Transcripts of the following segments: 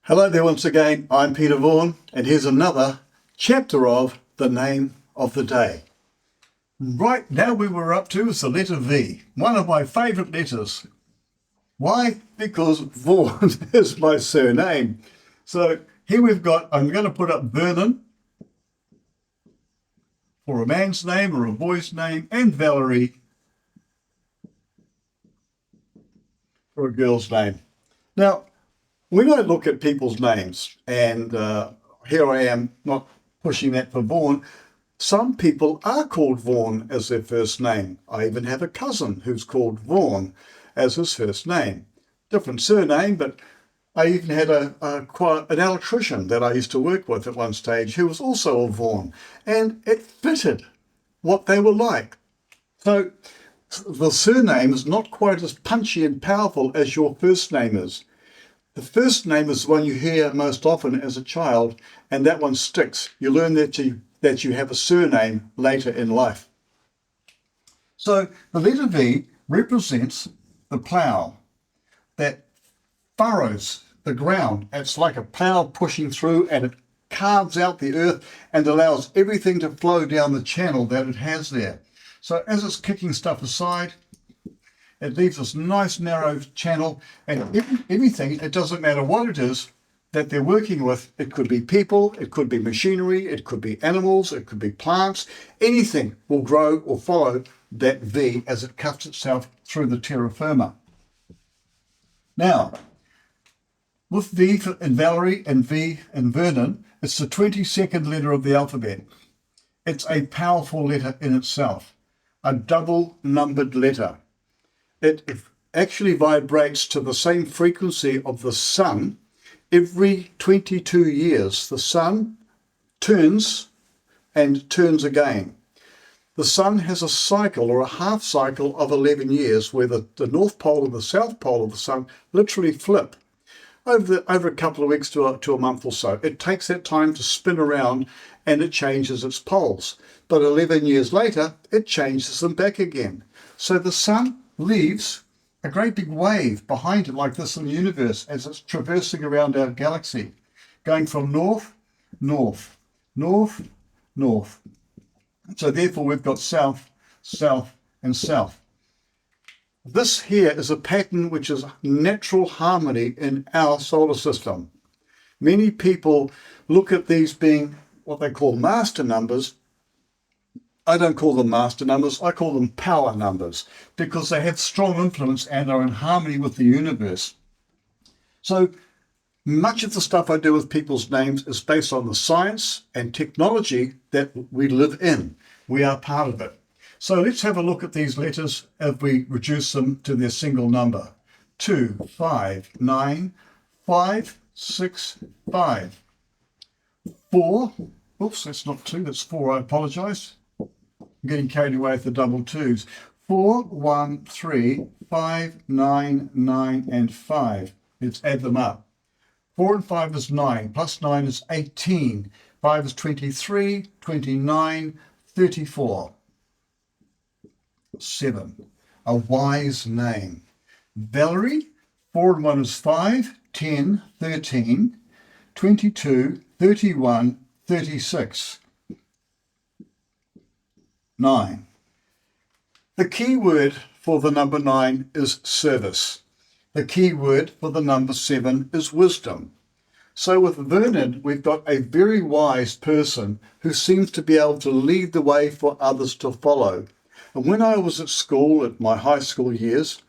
Hello there once again, I'm Peter Vaughan, and here's another chapter of The Name of the Day. Right now we were up to is the letter V, one of my favourite letters. Why? Because Vaughan is my surname. So here we've got, I'm going to put up Vernon for a man's name or a boy's name, and Valerie for a girl's name. Now, when I look at people's names, and here I am not pushing that for Vaughan, some people are called Vaughan as their first name. I even have a cousin who's called Vaughan as his first name. Different surname, but I even had an electrician that I used to work with at one stage who was also a Vaughan, and it fitted what they were like. So the surname is not quite as punchy and powerful as your first name is. The first name is the one you hear most often as a child, and that one sticks. You learn that you have a surname later in life. So the letter V represents the plough that furrows the ground. It's like a plough pushing through, and it carves out the earth and allows everything to flow down the channel that it has there. So as it's kicking stuff aside, it leaves this nice narrow channel, and everything, it doesn't matter what it is that they're working with. It could be people, it could be machinery, it could be animals, it could be plants. Anything will grow or follow that V as it cuts itself through the terra firma. Now, with V in Valerie and V in Vernon, it's the 22nd letter of the alphabet. It's a powerful letter in itself, a double numbered letter. It actually vibrates to the same frequency of the sun. Every 22 years, the sun turns and turns again. The sun has a cycle or a half cycle of 11 years where the North Pole and the South Pole of the sun literally flip over a couple of weeks to a month or so. It takes that time to spin around and it changes its poles. But 11 years later, it changes them back again. So the sun leaves a great big wave behind it like this in the universe as it's traversing around our galaxy, going from north, north, north, north. So therefore we've got south, south, and south. This here is a pattern which is natural harmony in our solar system. Many people look at these being what they call master numbers. I don't call them master numbers, I call them power numbers, because they have strong influence and are in harmony with the universe. So much of the stuff I do with people's names is based on the science and technology that we live in. We are part of it. So let's have a look at these letters as we reduce them to their single number. 2, 5, 9, 5, 6, 5. 4, oops, that's not 2, that's 4, I apologise. I'm getting carried away with the double twos. 4, 1, 3, 5, 9, 9, and 5. Let's add them up. 4 and 5 is 9, plus 9 is 18. 5 is 23, 29, 34. 7. A wise name. Valerie, 4 and 1 is 5, 10, 13, 22, 31, 36. 9. The key word for the number 9 is service. The key word for the number 7 is wisdom. So with Vernon, we've got a very wise person who seems to be able to lead the way for others to follow. And when I was at school, at my high school years,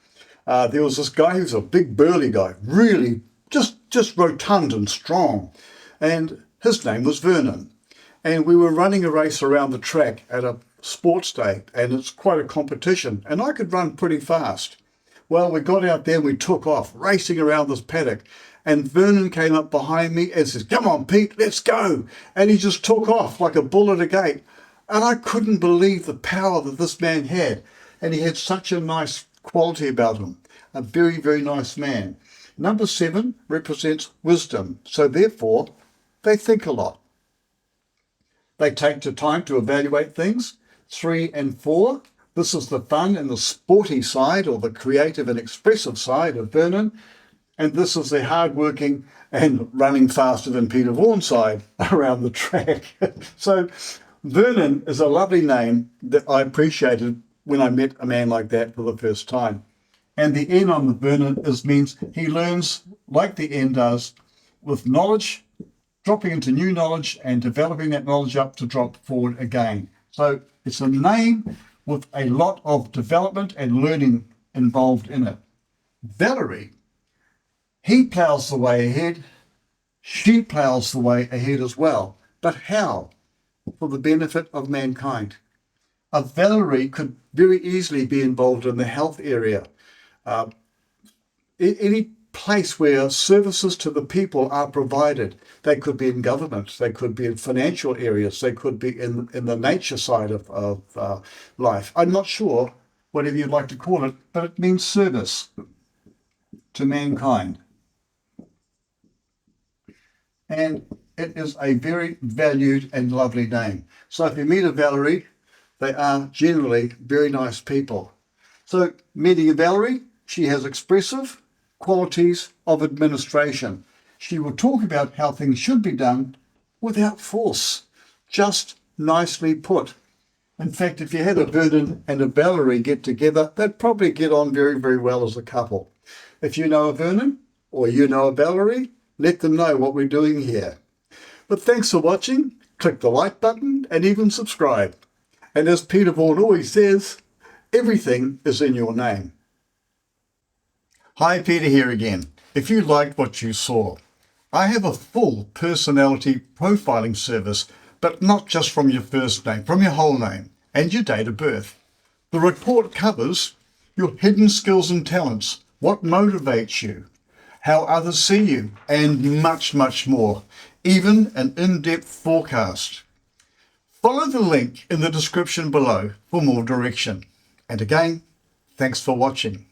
there was this guy who was a big burly guy, really just rotund and strong. And his name was Vernon. And we were running a race around the track at a sports day, and it's quite a competition, and I could run pretty fast. Well, we got out there and we took off, racing around this paddock, and Vernon came up behind me and says, "Come on, Pete, let's go." And he just took off like a bull at a gate. And I couldn't believe the power that this man had. And he had such a nice quality about him. A very, very nice man. Number 7 represents wisdom. So therefore, they think a lot. They take the time to evaluate things. 3 and 4, this is the fun and the sporty side, or the creative and expressive side of Vernon. And this is the hard-working and running faster than Peter Vaughan side around the track. So Vernon is a lovely name that I appreciated when I met a man like that for the first time. And the N on the Vernon means he learns like the N does, with knowledge, dropping into new knowledge and developing that knowledge up to drop forward again. So it's a name with a lot of development and learning involved in it. Valerie, he ploughs the way ahead, she ploughs the way ahead as well. But how? For the benefit of mankind. A Valerie could very easily be involved in the health area. Any place where services to the people are provided. They could be in government, they could be in financial areas, they could be in the nature side of life. I'm not sure, whatever you'd like to call it, but it means service to mankind. And it is a very valued and lovely name. So if you meet a Valerie, they are generally very nice people. So meeting a Valerie, she has expressive qualities of administration. She will talk about how things should be done without force, just nicely put. In fact, if you had a Vernon and a Valerie get together, they'd probably get on very, very well as a couple. If you know a Vernon or you know a Valerie, let them know what we're doing here. But thanks for watching. Click the like button and even subscribe. And as Peter Vaughan always says, everything is in your name. Hi, Peter here again. If you liked what you saw, I have a full personality profiling service, but not just from your first name, from your whole name and your date of birth. The report covers your hidden skills and talents, what motivates you, how others see you, and much, much more, even an in-depth forecast. Follow the link in the description below for more direction. And again, thanks for watching.